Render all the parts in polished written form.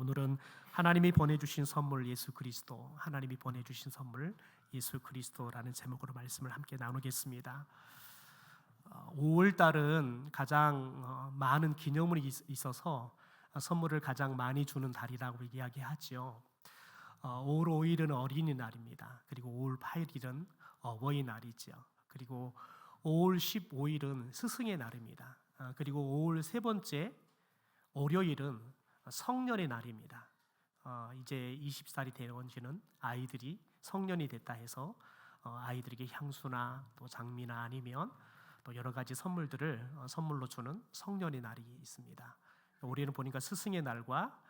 오늘은 하나님이 보내주신 선물 예수 그리스도, 하나님이 보내주신 선물 예수 그리스도라는 제목으로 말씀을 함께 나누겠습니다. 5월 달은 가장 많은 기념일이 있어서 선물을 가장 많이 주는 달이라고 이야기하죠. 5월 5일은 어린이날입니다. 그리고 5월 8일은 어버이날이죠. 그리고 5월 15일은 스승의 날입니다. 그리고 5월 세 번째 월요일은 성년의 날입니다. 이제 20살이 되어지는 아이들이 성년이 됐다 해서 아이들에게 향수나 또 장미나 아니면 또 여러 가지 선물들을 선물로 주는 성년의 날이 있습니다. 올해는 보니까 스승의 날과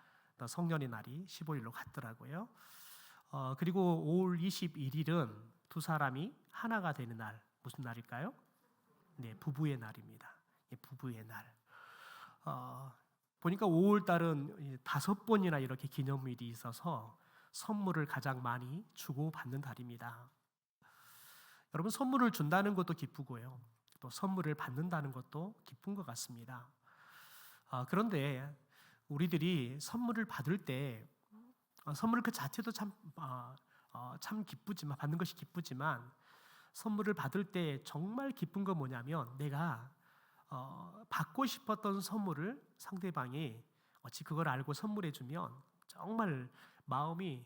성년의 날이 15일로 같더라고요. 그리고 5월 21일은 두 사람이 하나가 되는 날, 무슨 날일까요? 네, 부부의 날입니다. 부부의 날. 보니까 5월 달은 5번이나 이렇게 기념일이 있어서 선물을 가장 많이 주고 받는 달입니다. 여러분, 선물을 준다는 것도 기쁘고요, 또 선물을 받는다는 것도 기쁜 것 같습니다. 그런데 우리들이 선물을 받을 때 선물 그 자체도 참 기쁘지만, 받는 것이 기쁘지만, 선물을 받을 때 정말 기쁜 건 뭐냐면 내가 받고 싶었던 선물을 상대방이 어찌 그걸 알고 선물해 주면 정말 마음이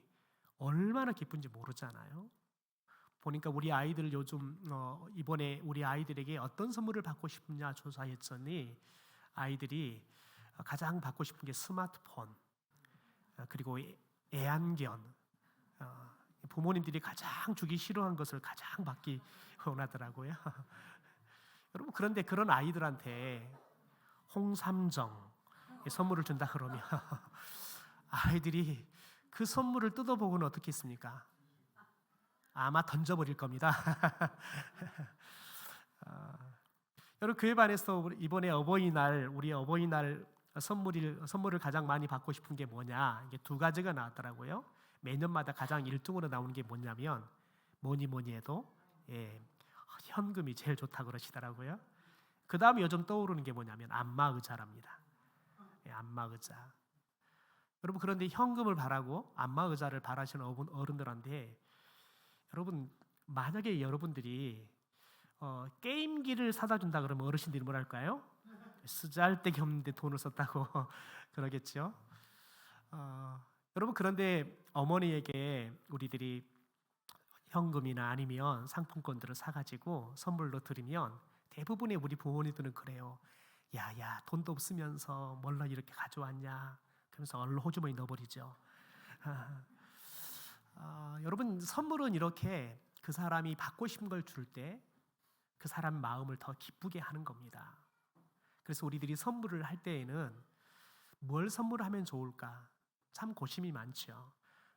얼마나 기쁜지 모르잖아요. 보니까 우리 아이들 요즘 이번에 우리 아이들에게 어떤 선물을 받고 싶냐 조사했더니 아이들이 가장 받고 싶은 게 스마트폰, 그리고 애완견, 부모님들이 가장 주기 싫어하는 것을 가장 받기 원하더라고요. 여러분, 그런데 그런 아이들한테 홍삼정 선물을 준다 그러면 아이들이 그 선물을 뜯어보고는 어떻겠습니까? 아마 던져버릴 겁니다. 여러분, 그에 반해서 이번에 우리 어버이날 선물을 가장 많이 받고 싶은 게 뭐냐? 이게 두 가지가 나왔더라고요. 매년마다 가장 1등으로 나오는 게 뭐냐면 뭐니 해도 현금이 제일 좋다고 그러시더라고요. 그 다음에 요즘 떠오르는 게 뭐냐면 안마의자랍니다. 안마의자. 여러분, 그런데 현금을 바라고 안마의자를 바라시는 어른들한테, 여러분, 만약에 여러분들이 게임기를 사다 준다 그러면 어르신들이 뭐랄까요? 쓰잘데기 없는데 돈을 썼다고 그러겠죠. 여러분, 그런데 어머니에게 우리들이 현금이나 아니면 상품권들을 사가지고 선물로 드리면 대부분의 우리 부모님들은 그래요. 야야, 돈도 없으면서 뭘로 이렇게 가져왔냐, 그러면서 얼른 호주머니 넣어버리죠. 여러분, 선물은 이렇게 그 사람이 받고 싶은 걸 줄 때 그 사람 마음을 더 기쁘게 하는 겁니다. 그래서 우리들이 선물을 할 때에는 뭘 선물하면 좋을까 참 고심이 많죠.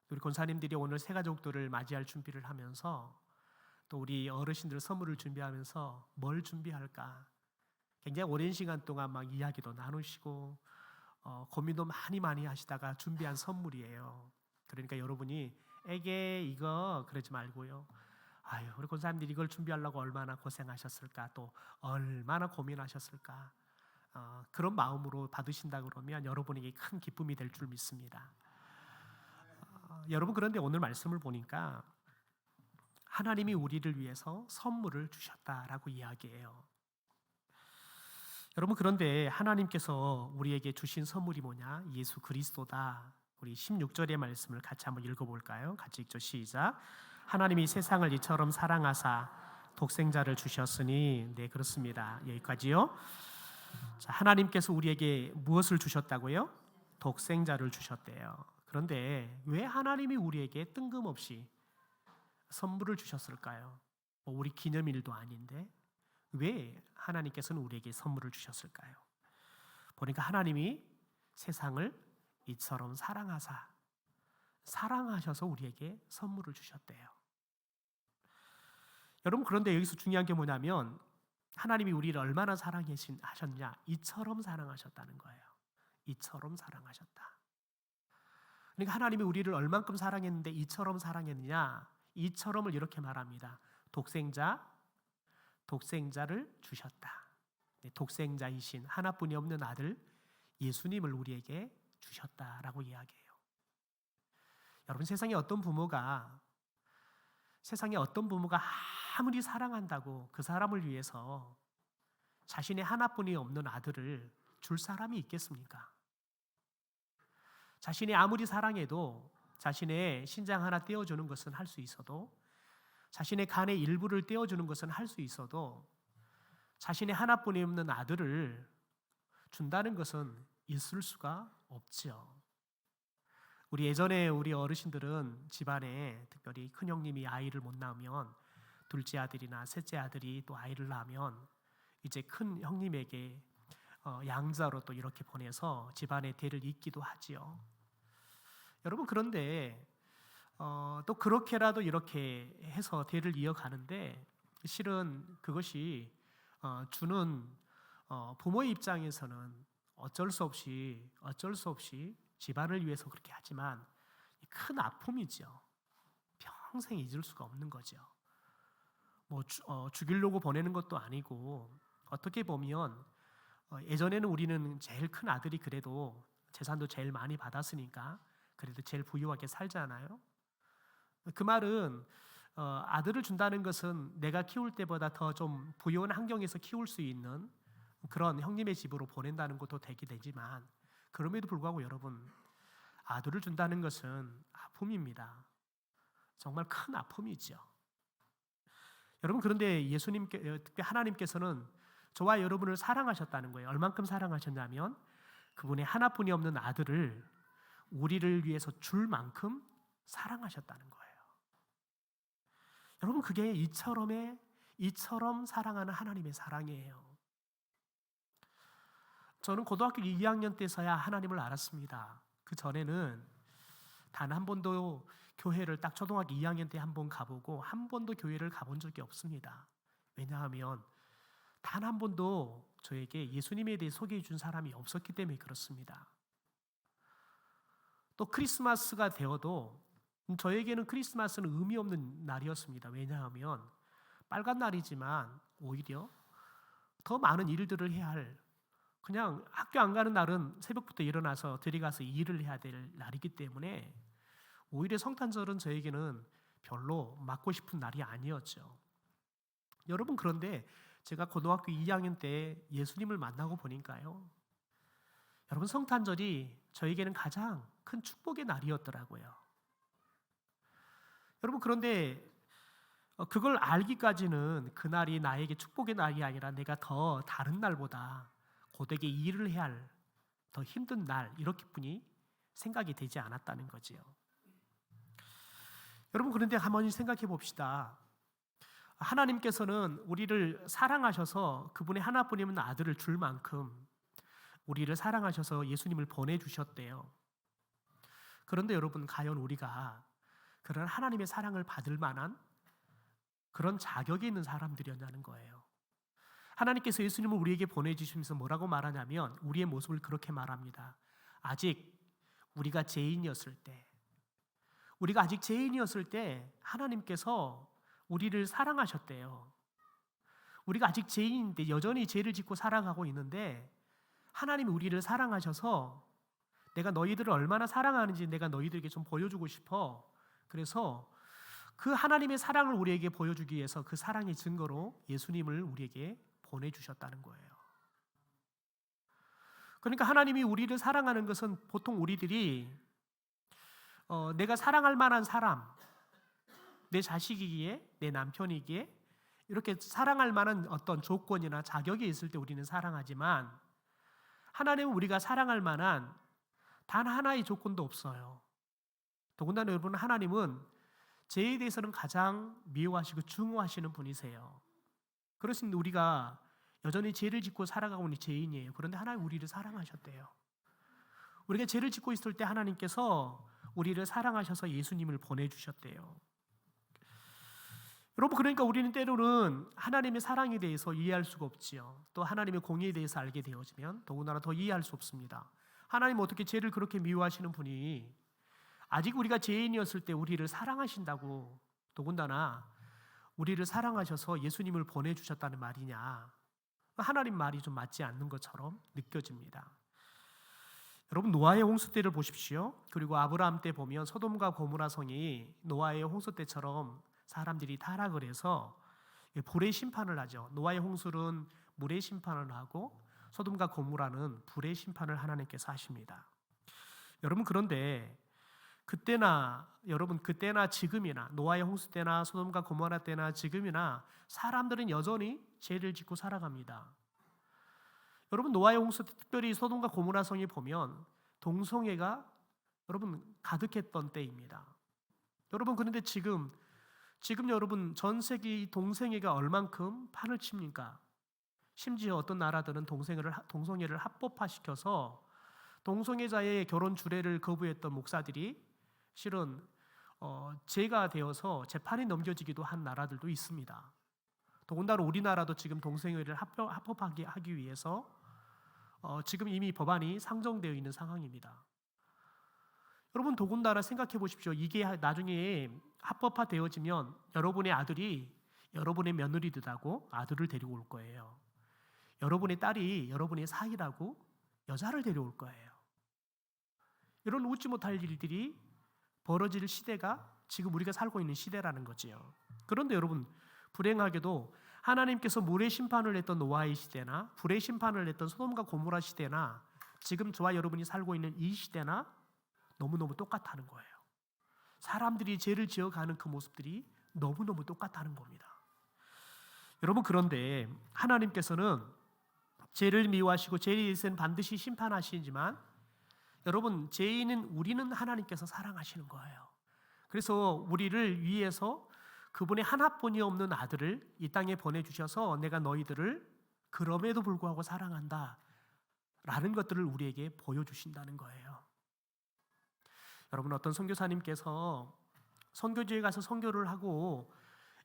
우리 권사님들이 오늘 새 가족들을 맞이할 준비를 하면서 또 우리 어르신들 선물을 준비하면서 뭘 준비할까 굉장히 오랜 시간 동안 막 이야기도 나누시고 고민도 많이 하시다가 준비한 선물이에요. 그러니까 여러분이 에게 이거 그러지 말고요, 아유, 우리 권사님들이 이걸 준비하려고 얼마나 고생하셨을까, 또 얼마나 고민하셨을까, 그런 마음으로 받으신다 그러면 여러분에게 큰 기쁨이 될 줄 믿습니다. 여러분, 그런데 오늘 말씀을 보니까 하나님이 우리를 위해서 선물을 주셨다라고 이야기해요. 여러분, 그런데 하나님께서 우리에게 주신 선물이 뭐냐? 예수 그리스도다. 우리 16절의 말씀을 같이 한번 읽어볼까요? 같이 읽죠. 시작. 하나님이 세상을 이처럼 사랑하사 독생자를 주셨으니. 네, 그렇습니다. 여기까지요. 자, 하나님께서 우리에게 무엇을 주셨다고요? 독생자를 주셨대요. 그런데 왜 하나님이 우리에게 뜬금없이 선물을 주셨을까요? 우리 기념일도 아닌데 왜 하나님께서는 우리에게 선물을 주셨을까요? 보니까 하나님이 세상을 이처럼 사랑하셔서 우리에게 선물을 주셨대요. 여러분, 그런데 여기서 중요한 게 뭐냐면 하나님이 우리를 얼마나 사랑하셨냐, 이처럼 사랑하셨다는 거예요. 이처럼 사랑하셨다. 그러니까 하나님이 우리를 얼만큼 사랑했는데 이처럼 사랑했느냐, 이처럼을 이렇게 말합니다. 독생자를 주셨다. 독생자이신 하나뿐이 없는 아들 예수님을 우리에게 주셨다라고 이야기해요. 여러분, 세상에 어떤 부모가 아무리 사랑한다고 그 사람을 위해서 자신의 하나뿐이 없는 아들을 줄 사람이 있겠습니까? 자신이 아무리 사랑해도 자신의 신장 하나 떼어주는 것은 할 수 있어도, 자신의 간의 일부를 떼어주는 것은 할 수 있어도 자신의 하나뿐이 없는 아들을 준다는 것은 있을 수가 없지요. 예전에 우리 어르신들은 집안에 특별히 큰 형님이 아이를 못 낳으면 둘째 아들이나 셋째 아들이 또 아이를 낳으면 이제 큰 형님에게 양자로 또 이렇게 보내서 집안의 대를 잇기도 하지요. 여러분, 그런데 또 그렇게라도 이렇게 해서 대를 이어가는데 실은 그것이 주는 부모의 입장에서는 어쩔 수 없이 집안을 위해서 그렇게 하지만 큰 아픔이죠. 평생 잊을 수가 없는 거죠. 죽이려고 보내는 것도 아니고, 어떻게 보면 예전에는 우리는 제일 큰 아들이 그래도 재산도 제일 많이 받았으니까 그래도 제일 부유하게 살잖아요. 그 말은 아들을 준다는 것은 내가 키울 때보다 더 좀 부유한 환경에서 키울 수 있는 그런 형님의 집으로 보낸다는 것도 되게 되지만, 그럼에도 불구하고 여러분, 아들을 준다는 것은 아픔입니다. 정말 큰 아픔이죠. 여러분, 그런데 특히 하나님께서는 저와 여러분을 사랑하셨다는 거예요. 얼만큼 사랑하셨냐면 그분의 하나뿐이 없는 아들을 우리를 위해서 줄 만큼 사랑하셨다는 거예요. 여러분, 그게 이처럼 사랑하는 하나님의 사랑이에요. 저는 고등학교 2학년 때서야 하나님을 알았습니다. 그 전에는 단 한 번도 교회를 딱 초등학교 2학년 때 한 번 가보고 한 번도 교회를 가본 적이 없습니다. 왜냐하면 단 한 번도 저에게 예수님에 대해 소개해 준 사람이 없었기 때문에 그렇습니다. 또 크리스마스가 되어도 저에게는 크리스마스는 의미 없는 날이었습니다. 왜냐하면 빨간 날이지만 오히려 더 많은 일들을 해야 할, 그냥 학교 안 가는 날은 새벽부터 일어나서 들어가서 일을 해야 될 날이기 때문에 오히려 성탄절은 저에게는 별로 맞고 싶은 날이 아니었죠. 여러분, 그런데 제가 고등학교 2학년 때 예수님을 만나고 보니까요, 여러분, 성탄절이 저에게는 가장 큰 축복의 날이었더라고요. 여러분, 그런데 그걸 알기까지는 그날이 나에게 축복의 날이 아니라 내가 더 다른 날보다 고되게 일을 해야 할 더 힘든 날, 이렇게뿐이 생각이 되지 않았다는 거지요. 여러분, 그런데 한번 생각해 봅시다. 하나님께서는 우리를 사랑하셔서 그분의 하나뿐이면 아들을 줄 만큼 우리를 사랑하셔서 예수님을 보내주셨대요. 그런데 여러분, 과연 우리가 그런 하나님의 사랑을 받을 만한 그런 자격이 있는 사람들이었냐는 거예요. 하나님께서 예수님을 우리에게 보내주시면서 뭐라고 말하냐면 우리의 모습을 그렇게 말합니다. 아직 우리가 죄인이었을 때 하나님께서 우리를 사랑하셨대요. 우리가 아직 죄인인데 여전히 죄를 짓고 살아가고 있는데 하나님이 우리를 사랑하셔서 내가 너희들을 얼마나 사랑하는지 내가 너희들에게 좀 보여주고 싶어. 그래서 그 하나님의 사랑을 우리에게 보여주기 위해서 그 사랑의 증거로 예수님을 우리에게 보내주셨다는 거예요. 그러니까 하나님이 우리를 사랑하는 것은 보통 우리들이 내가 사랑할 만한 사람, 내 자식이기에, 내 남편이기에 이렇게 사랑할 만한 어떤 조건이나 자격이 있을 때 우리는 사랑하지만 하나님은 우리가 사랑할 만한 단 하나의 조건도 없어요. 더군다나 여러분, 하나님은 죄에 대해서는 가장 미워하시고 중요하시는 분이세요. 그렇습니다. 우리가 여전히 죄를 짓고 살아가고 있는 죄인이에요. 그런데 하나님 우리를 사랑하셨대요. 우리가 죄를 짓고 있을 때 하나님께서 우리를 사랑하셔서 예수님을 보내주셨대요. 여러분, 그러니까 우리는 때로는 하나님의 사랑에 대해서 이해할 수가 없지요. 또 하나님의 공의에 대해서 알게 되어지면 더군다나 더 이해할 수 없습니다. 하나님 어떻게 죄를 그렇게 미워하시는 분이 아직 우리가 죄인이었을 때 우리를 사랑하신다고, 더군다나 우리를 사랑하셔서 예수님을 보내주셨다는 말이냐, 하나님 말이 좀 맞지 않는 것처럼 느껴집니다. 여러분 노아의 홍수 때를 보십시오. 그리고 아브라함 때 보면 소돔과 고모라 성이 노아의 홍수 때처럼 사람들이 타락을 해서 불의 심판을 하죠. 노아의 홍수는 물의 심판을 하고 소돔과 고모라는 불의 심판을 하나님께서 하십니다. 여러분 그런데 그때나 지금이나 노아의 홍수 때나 소돔과 고모라 때나 지금이나 사람들은 여전히 죄를 짓고 살아갑니다. 여러분 노아의 홍수 때, 특별히 소돔과 고모라 성에 보면 동성애가 여러분 가득했던 때입니다. 여러분 그런데 지금 여러분 전 세계 동성애가 얼만큼 판을 칩니까? 심지어 어떤 나라들은 동성애를 합법화시켜서 동성애자의 결혼 주례를 거부했던 목사들이 실은 죄가 되어서 재판이 넘겨지기도 한 나라들도 있습니다. 더군다나 우리나라도 지금 동성애를 합법하게 하기 위해서 지금 이미 법안이 상정되어 있는 상황입니다. 여러분 더군다나 생각해 보십시오. 이게 나중에 합법화되어지면 여러분의 아들이 여러분의 며느리 되다고 아들을 데리고 올 거예요. 여러분의 딸이 여러분의 사위라고 여자를 데려올 거예요. 이런 웃지 못할 일들이 벌어질 시대가 지금 우리가 살고 있는 시대라는 거지요. 그런데 여러분 불행하게도 하나님께서 물의 심판을 했던 노아의 시대나 불의 심판을 했던 소돔과 고모라 시대나 지금 저와 여러분이 살고 있는 이 시대나 너무너무 똑같다는 거예요. 사람들이 죄를 지어가는 그 모습들이 너무너무 똑같다는 겁니다. 여러분 그런데 하나님께서는 죄를 미워하시고 죄에 대해서는 반드시 심판하시지만 여러분 죄인은 우리는 하나님께서 사랑하시는 거예요. 그래서 우리를 위해서 그분의 하나뿐이 없는 아들을 이 땅에 보내주셔서 내가 너희들을 그럼에도 불구하고 사랑한다 라는 것들을 우리에게 보여주신다는 거예요. 여러분 어떤 선교사님께서 선교지에 가서 선교를 하고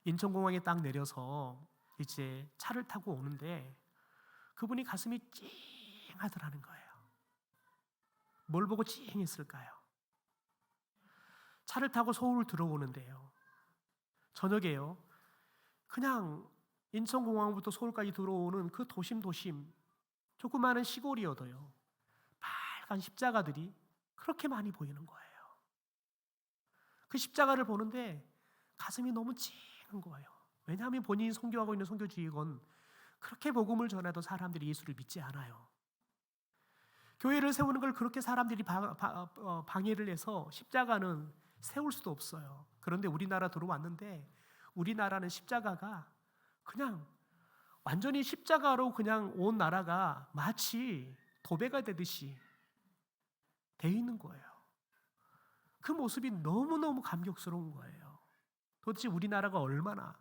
인천공항에 딱 내려서 이제 차를 타고 오는데 그분이 가슴이 찡하더라는 거예요. 뭘 보고 찡했을까요? 차를 타고 서울 들어오는데요. 저녁에요. 그냥 인천공항부터 서울까지 들어오는 그 도심 조그마한 시골이어도요. 빨간 십자가들이 그렇게 많이 보이는 거예요. 그 십자가를 보는데 가슴이 너무 찡한 거예요. 왜냐하면 본인이 선교하고 있는 선교지이건 그렇게 복음을 전해도 사람들이 예수를 믿지 않아요. 교회를 세우는 걸 그렇게 사람들이 방해를 해서 십자가는 세울 수도 없어요. 그런데 우리나라 들어왔는데 우리나라는 십자가가 그냥 완전히 십자가로 그냥 온 나라가 마치 도배가 되듯이 돼 있는 거예요. 그 모습이 너무너무 감격스러운 거예요. 도대체 우리나라가 얼마나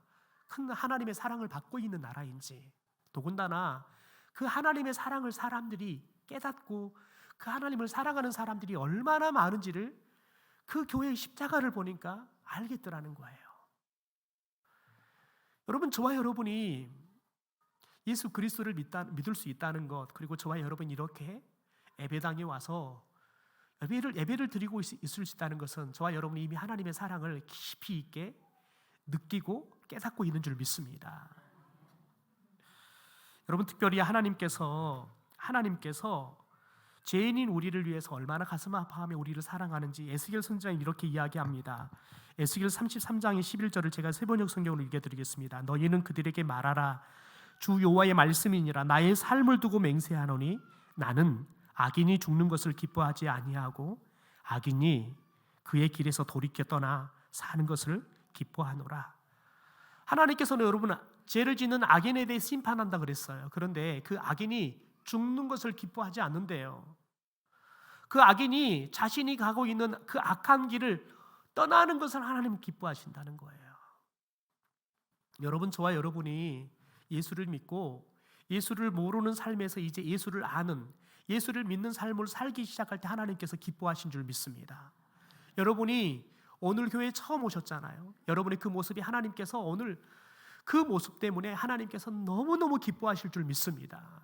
큰 하나님의 사랑을 받고 있는 나라인지, 더군다나 그 하나님의 사랑을 사람들이 깨닫고 그 하나님을 사랑하는 사람들이 얼마나 많은지를 그 교회의 십자가를 보니까 알겠더라는 거예요. 여러분 저와 여러분이 예수 그리스도를 믿을 수 있다는 것, 그리고 저와 여러분이 이렇게 예배당에 와서 예배를 드리고 있을 수 있다는 것은 저와 여러분이 이미 하나님의 사랑을 깊이 있게 느끼고 깨닫고 있는 줄 믿습니다. 여러분 특별히 하나님께서 죄인인 우리를 위해서 얼마나 가슴 아파하며 우리를 사랑하는지 에스겔 선지자는 이렇게 이야기합니다. 에스겔 33장의 11절을 제가 세번역 성경으로 읽어드리겠습니다. 너희는 그들에게 말하라. 주 여호와의 말씀이니라. 나의 삶을 두고 맹세하노니 나는 악인이 죽는 것을 기뻐하지 아니하고 악인이 그의 길에서 돌이켜 떠나 사는 것을 기뻐하노라. 하나님께서는 여러분 죄를 짓는 악인에 대해 심판한다 그랬어요. 그런데 그 악인이 죽는 것을 기뻐하지 않는데요. 그 악인이 자신이 가고 있는 그 악한 길을 떠나는 것을 하나님 기뻐하신다는 거예요. 여러분 저와 여러분이 예수를 믿고 예수를 모르는 삶에서 이제 예수를 아는, 예수를 믿는 삶을 살기 시작할 때 하나님께서 기뻐하신 줄 믿습니다. 여러분이 오늘 교회에 처음 오셨잖아요. 여러분의 그 모습이 하나님께서 오늘 그 모습 때문에 하나님께서 너무너무 기뻐하실 줄 믿습니다.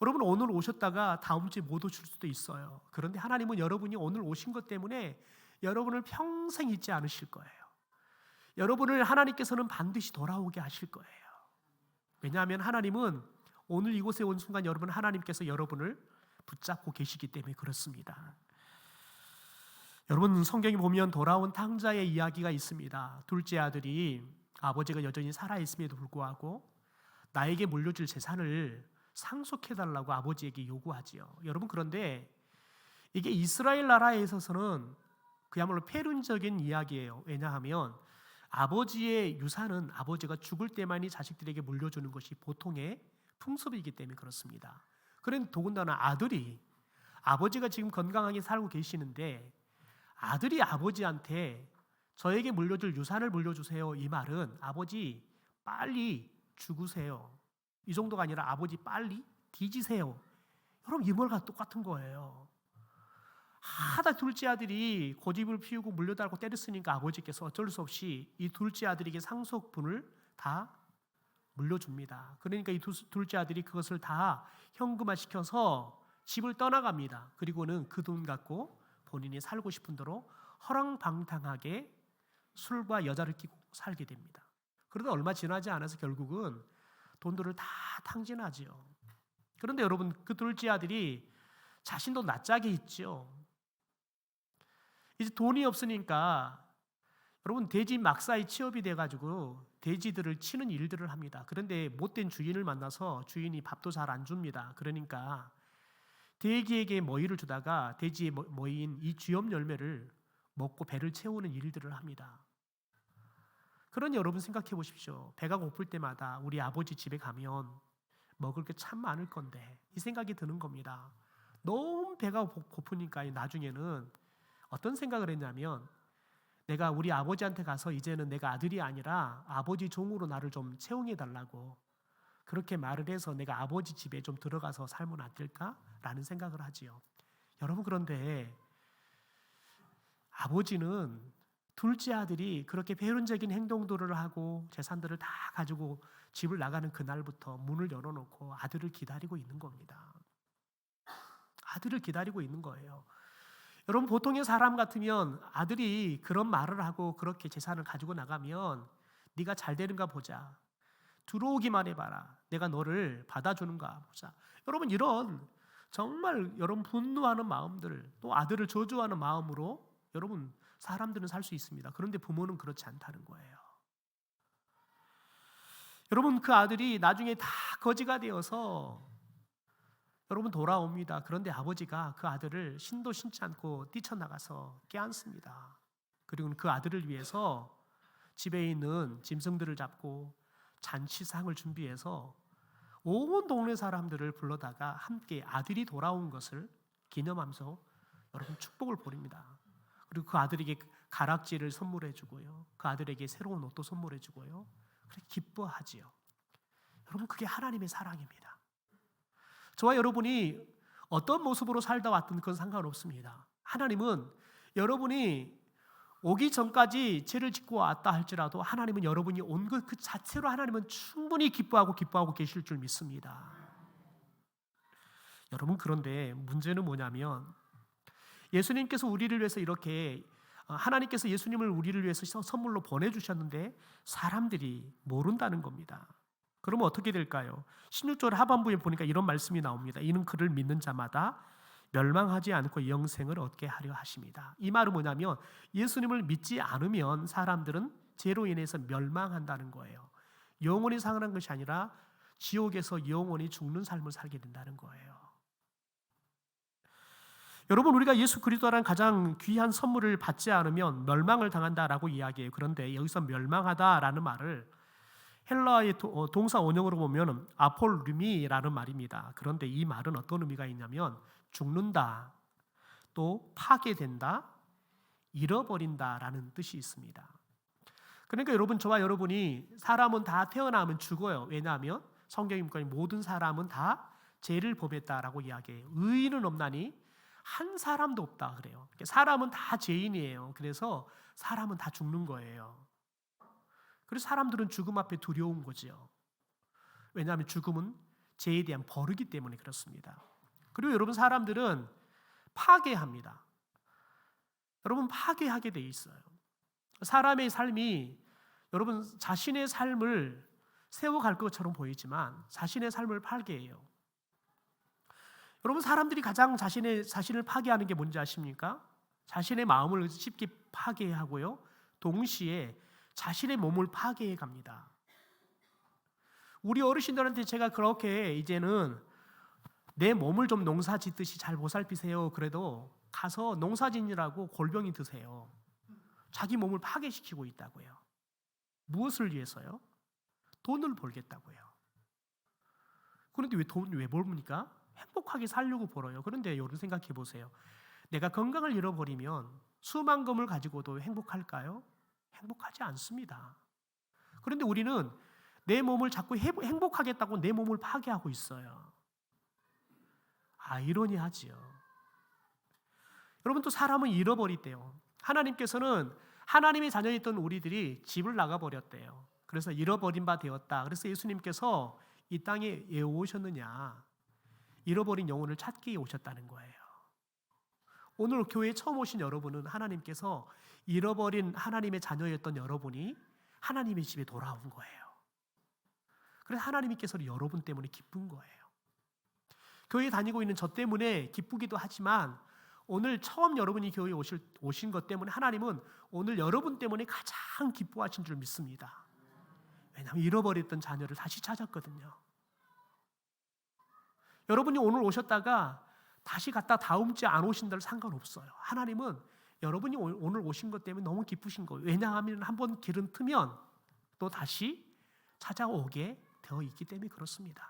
여러분 오늘 오셨다가 다음 주에 못 오실 수도 있어요. 그런데 하나님은 여러분이 오늘 오신 것 때문에 여러분을 평생 잊지 않으실 거예요. 여러분을 하나님께서는 반드시 돌아오게 하실 거예요. 왜냐하면 하나님은 오늘 이곳에 온 순간 하나님께서 여러분을 붙잡고 계시기 때문에 그렇습니다. 여러분, 성경에 보면 돌아온 탕자의 이야기가 있습니다. 둘째 아들이 아버지가 여전히 살아있음에도 불구하고 나에게 물려줄 재산을 상속해달라고 아버지에게 요구하지요. 여러분, 그런데 이게 이스라엘 나라에 있어서는 그야말로 폐륜적인 이야기예요. 왜냐하면 아버지의 유산은 아버지가 죽을 때만이 자식들에게 물려주는 것이 보통의 풍습이기 때문에 그렇습니다. 그런데 더군다나 아버지가 지금 건강하게 살고 계시는데 아들이 아버지한테 저에게 물려줄 유산을 물려주세요, 이 말은 아버지 빨리 죽으세요, 이 정도가 아니라 아버지 빨리 뒤지세요. 여러분, 이 말과 똑같은 거예요. 하다 둘째 아들이 고집을 피우고 물려달고 때렸으니까 아버지께서 어쩔 수 없이 이 둘째 아들에게 상속분을 다 물려줍니다. 그러니까 이 둘째 아들이 그것을 다 현금화시켜서 집을 떠나갑니다. 그리고는 그 돈 갖고 본인이 살고 싶은 대로 허랑방탕하게 술과 여자를 끼고 살게 됩니다. 그러다 얼마 지나지 않아서 결국은 돈들을 다 탕진하지요. 그런데 여러분, 그 둘째 아들이 자신도 낯짝이 있죠. 이제 돈이 없으니까 여러분, 돼지 막사에 취업이 돼가지고 돼지들을 치는 일들을 합니다. 그런데 못된 주인을 만나서 주인이 밥도 잘 안 줍니다. 그러니까 돼지에게 먹이를 주다가 돼지에 먹인 이 쥐염 열매를 먹고 배를 채우는 일들을 합니다. 그러니 여러분, 생각해 보십시오. 배가 고플 때마다 우리 아버지 집에 가면 먹을 게 참 많을 건데 이 생각이 드는 겁니다. 너무 배가 고프니까 나중에는 어떤 생각을 했냐면, 내가 우리 아버지한테 가서 이제는 내가 아들이 아니라 아버지 종으로 나를 좀 채용해 달라고 그렇게 말을 해서 내가 아버지 집에 좀 들어가서 살면 안 될까라는 생각을 하지요. 여러분, 그런데 아버지는 둘째 아들이 그렇게 배은적인 행동들을 하고 재산들을 다 가지고 집을 나가는 그날부터 문을 열어놓고 아들을 기다리고 있는 겁니다. 아들을 기다리고 있는 거예요. 여러분, 보통의 사람 같으면 아들이 그런 말을 하고 그렇게 재산을 가지고 나가면 네가 잘 되는가 보자, 들어오기만 해봐라, 내가 너를 받아주는가 보자, 여러분, 이런 정말 여러분 분노하는 마음들, 또 아들을 저주하는 마음으로 여러분 사람들은 살 수 있습니다. 그런데 부모는 그렇지 않다는 거예요. 여러분, 그 아들이 나중에 다 거지가 되어서 여러분 돌아옵니다. 그런데 아버지가 그 아들을 신도 신지 않고 뛰쳐나가서 깨안습니다. 그리고 그 아들을 위해서 집에 있는 짐승들을 잡고 잔치상을 준비해서 온 동네 사람들을 불러다가 함께 아들이 돌아온 것을 기념하면서 여러분 축복을 보립니다. 그리고 그 아들에게 가락지를 선물해 주고요, 그 아들에게 새로운 옷도 선물해 주고요, 그렇게 기뻐하지요. 여러분, 그게 하나님의 사랑입니다. 저와 여러분이 어떤 모습으로 살다 왔든 그건 상관없습니다. 하나님은 여러분이 오기 전까지 죄를 짓고 왔다 할지라도 하나님은 여러분이 온 것 그 자체로 하나님은 충분히 기뻐하고 계실 줄 믿습니다. 여러분, 그런데 문제는 뭐냐면 예수님께서 우리를 위해서 이렇게 하나님께서 예수님을 우리를 위해서 선물로 보내주셨는데 사람들이 모른다는 겁니다. 그러면 어떻게 될까요? 16절 하반부에 보니까 이런 말씀이 나옵니다. 이는 그를 믿는 자마다 멸망하지 않고 영생을 얻게 하려 하십니다. 이 말은 뭐냐면 예수님을 믿지 않으면 사람들은 죄로 인해서 멸망한다는 거예요. 영원히 상하는 것이 아니라 지옥에서 영원히 죽는 삶을 살게 된다는 거예요. 여러분, 우리가 예수 그리스도라는 가장 귀한 선물을 받지 않으면 멸망을 당한다라고 이야기해요. 그런데 여기서 멸망하다라는 말을 헬라의 동사 원형으로 보면 아폴루미라는 말입니다. 그런데 이 말은 어떤 의미가 있냐면 죽는다, 또 파괴된다, 잃어버린다라는 뜻이 있습니다. 그러니까 여러분, 저와 여러분이 사람은 다 태어나면 죽어요. 왜냐하면 성경이 모든 사람은 다 죄를 범했다라고 이야기해요. 의인은 없나니 한 사람도 없다 그래요. 사람은 다 죄인이에요. 그래서 사람은 다 죽는 거예요. 그래서 사람들은 죽음 앞에 두려운 거지요. 왜냐하면 죽음은 죄에 대한 벌이기 때문에 그렇습니다. 그리고 여러분, 사람들은 파괴합니다. 여러분, 파괴하게 돼 있어요. 사람의 삶이 여러분 자신의 삶을 세워갈 것처럼 보이지만 자신의 삶을 파괴해요. 여러분, 사람들이 가장 자신을 파괴하는 게 뭔지 아십니까? 자신의 마음을 쉽게 파괴하고요, 동시에 자신의 몸을 파괴해 갑니다. 우리 어르신들한테 제가 그렇게 이제는 내 몸을 좀 농사 짓듯이 잘 보살피세요 그래도 가서 농사 짓느라고 골병이 드세요. 자기 몸을 파괴시키고 있다고요. 무엇을 위해서요? 돈을 벌겠다고요. 그런데 왜 돈 왜 벌습니까? 행복하게 살려고 벌어요. 그런데 여러분 생각해 보세요. 내가 건강을 잃어버리면 수만금을 가지고도 행복할까요? 행복하지 않습니다. 그런데 우리는 내 몸을 자꾸 행복하겠다고 내 몸을 파괴하고 있어요. 아이러니하지요. 여러분, 또 사람은 잃어버리대요. 하나님께서는 하나님의 자녀였던 우리들이 집을 나가버렸대요. 그래서 잃어버린 바 되었다. 그래서 예수님께서 이 땅에 왜 오셨느냐? 잃어버린 영혼을 찾기 오셨다는 거예요. 오늘 교회에 처음 오신 여러분은 하나님께서 잃어버린 하나님의 자녀였던 여러분이 하나님의 집에 돌아온 거예요. 그래서 하나님께서 여러분 때문에 기쁜 거예요. 교회 다니고 있는 저 때문에 기쁘기도 하지만 오늘 처음 여러분이 교회에 오신 것 때문에 하나님은 오늘 여러분 때문에 가장 기뻐하신 줄 믿습니다. 왜냐하면 잃어버렸던 자녀를 다시 찾았거든요. 여러분이 오늘 오셨다가 다시 갔다 다음 주에 안 오신다도 상관없어요. 하나님은 여러분이 오늘 오신 것 때문에 너무 기쁘신 거예요. 왜냐하면 한번 길은 트면 또 다시 찾아오게 되어 있기 때문에 그렇습니다.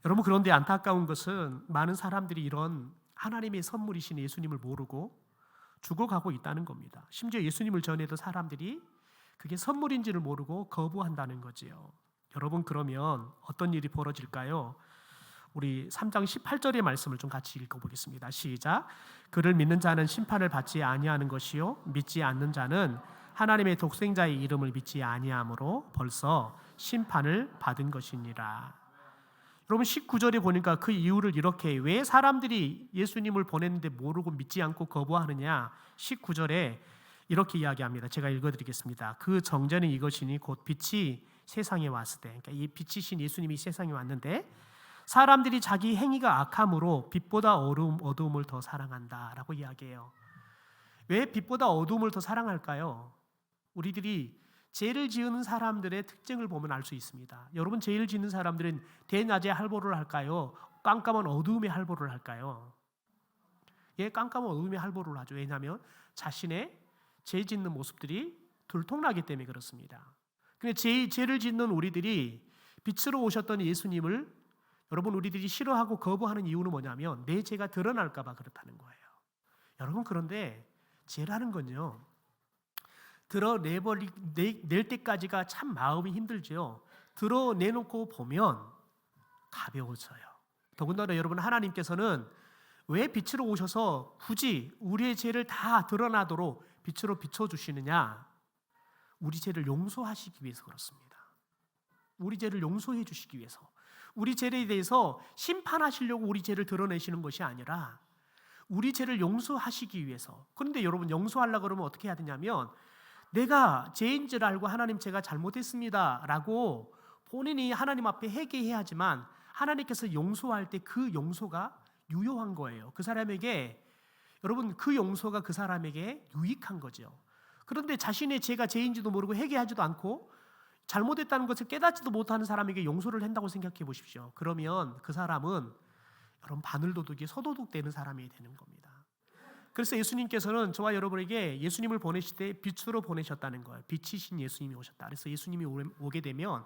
여러분, 그런데 안타까운 것은 많은 사람들이 이런 하나님의 선물이신 예수님을 모르고 죽어가고 있다는 겁니다. 심지어 예수님을 전해도 사람들이 그게 선물인지를 모르고 거부한다는 거지요. 여러분, 그러면 어떤 일이 벌어질까요? 우리 3장 18절의 말씀을 좀 같이 읽어보겠습니다. 시작. 그를 믿는 자는 심판을 받지 아니하는 것이요 믿지 않는 자는 하나님의 독생자의 이름을 믿지 아니하므로 벌써 심판을 받은 것이니라. 여러분, 19절에 보니까 그 이유를 이렇게, 왜 사람들이 예수님을 보냈는데 모르고 믿지 않고 거부하느냐, 19절에 이렇게 이야기합니다. 제가 읽어드리겠습니다. 그 정죄는 이것이니 곧 빛이 세상에 왔을 때, 그러니까 이 빛이신 예수님이 세상에 왔는데 사람들이 자기 행위가 악함으로 빛보다 어두움을 더 사랑한다라고 이야기해요. 왜 빛보다 어두움을 더 사랑할까요? 우리들이 죄를 지은 사람들의 특징을 보면 알 수 있습니다. 여러분, 죄를 짓는 사람들은 대낮에 할보를 할까요? 깜깜한 어두움에 할보를 할까요? 예, 깜깜한 어두움에 할보를 하죠. 왜냐하면 자신의 죄 짓는 모습들이 들통나기 때문에 그렇습니다. 근데 죄를 짓는 우리들이 빛으로 오셨던 예수님을 여러분, 우리들이 싫어하고 거부하는 이유는 뭐냐면 내 죄가 드러날까 봐 그렇다는 거예요. 여러분, 그런데 죄라는 건요, 드러낼 때까지가 참 마음이 힘들죠. 드러내놓고 보면 가벼워져요. 더군다나 여러분, 하나님께서는 왜 빛으로 오셔서 굳이 우리의 죄를 다 드러나도록 빛으로 비춰주시느냐? 우리 죄를 용서하시기 위해서 그렇습니다. 우리 죄를 용서해 주시기 위해서, 우리 죄에 대해서 심판하시려고 우리 죄를 드러내시는 것이 아니라 우리 죄를 용서하시기 위해서. 그런데 여러분, 용서하려고 그러면 어떻게 해야 되냐면, 내가 죄인 줄 알고 하나님 제가 잘못했습니다 라고 본인이 하나님 앞에 회개해야 하지만 하나님께서 용서할 때 그 용서가 유효한 거예요. 그 사람에게, 여러분, 그 용서가 그 사람에게 유익한 거죠. 그런데 자신의 죄가 죄인지도 모르고 회개하지도 않고 잘못했다는 것을 깨닫지도 못하는 사람에게 용서를 한다고 생각해 보십시오. 그러면 그 사람은 여러분, 바늘도둑이 서도둑되는 사람이 되는 겁니다. 그래서 예수님께서는 저와 여러분에게 예수님을 보내실 때 빛으로 보내셨다는 거예요. 빛이신 예수님이 오셨다. 그래서 예수님이 오게 되면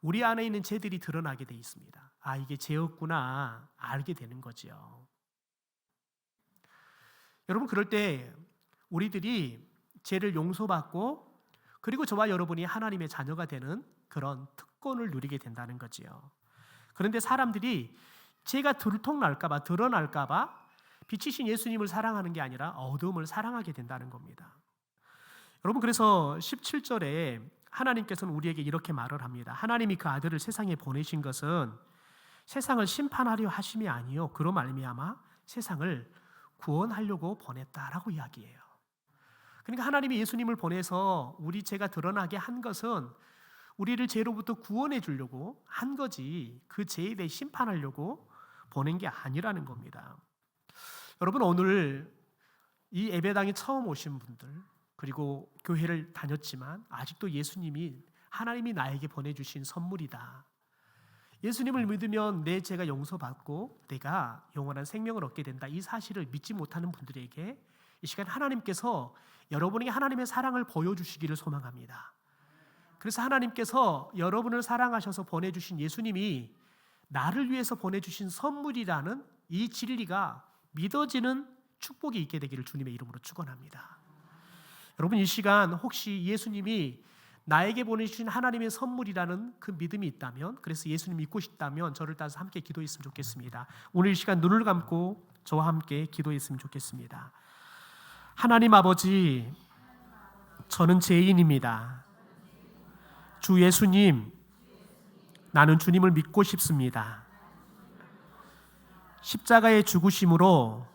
우리 안에 있는 죄들이 드러나게 돼 있습니다. 아, 이게 죄였구나 알게 되는 거죠. 여러분, 그럴 때 우리들이 죄를 용서받고 그리고 저와 여러분이 하나님의 자녀가 되는 그런 특권을 누리게 된다는 거지요. 그런데 사람들이 죄가 들통날까 봐, 드러날까 봐 빛이신 예수님을 사랑하는 게 아니라 어둠을 사랑하게 된다는 겁니다. 여러분, 그래서 17절에 하나님께서는 우리에게 이렇게 말을 합니다. 하나님이 그 아들을 세상에 보내신 것은 세상을 심판하려 하심이 아니요 그로 말미암아 세상을 구원하려고 보냈다라고 이야기해요. 그러니까 하나님이 예수님을 보내서 우리 죄가 드러나게 한 것은 우리를 죄로부터 구원해 주려고 한 거지 그 죄에 대해 심판하려고 보낸 게 아니라는 겁니다. 여러분, 오늘 이 예배당에 처음 오신 분들, 그리고 교회를 다녔지만 아직도 예수님이 하나님이 나에게 보내주신 선물이다, 예수님을 믿으면 내 죄가 용서받고 내가 영원한 생명을 얻게 된다, 이 사실을 믿지 못하는 분들에게 이 시간 하나님께서 여러분에게 하나님의 사랑을 보여주시기를 소망합니다. 그래서 하나님께서 여러분을 사랑하셔서 보내주신 예수님이 나를 위해서 보내주신 선물이라는 이 진리가 믿어지는 축복이 있게 되기를 주님의 이름으로 축원합니다. 여러분, 이 시간 혹시 예수님이 나에게 보내주신 하나님의 선물이라는 그 믿음이 있다면, 그래서 예수님 믿고 싶다면 저를 따라서 함께 기도했으면 좋겠습니다. 오늘 이 시간 눈을 감고 저와 함께 기도했으면 좋겠습니다. 하나님 아버지, 저는 죄인입니다. 주 예수님, 나는 주님을 믿고 싶습니다. 십자가의 죽으심으로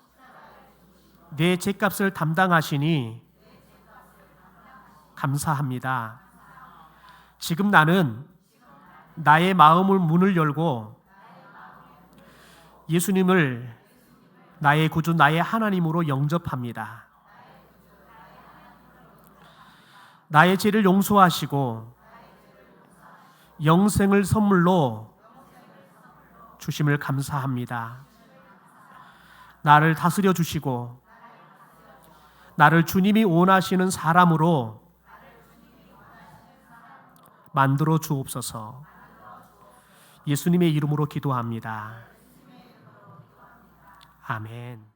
내 죄값을 담당하시니 감사합니다. 지금 나는 나의 마음을 문을 열고 예수님을 나의 구주, 나의 하나님으로 영접합니다. 나의 죄를 용서하시고 영생을 선물로 주심을 감사합니다. 나를 다스려 주시고 나를 주님이 원하시는 사람으로 만들어 주옵소서. 예수님의 이름으로 기도합니다. 아멘.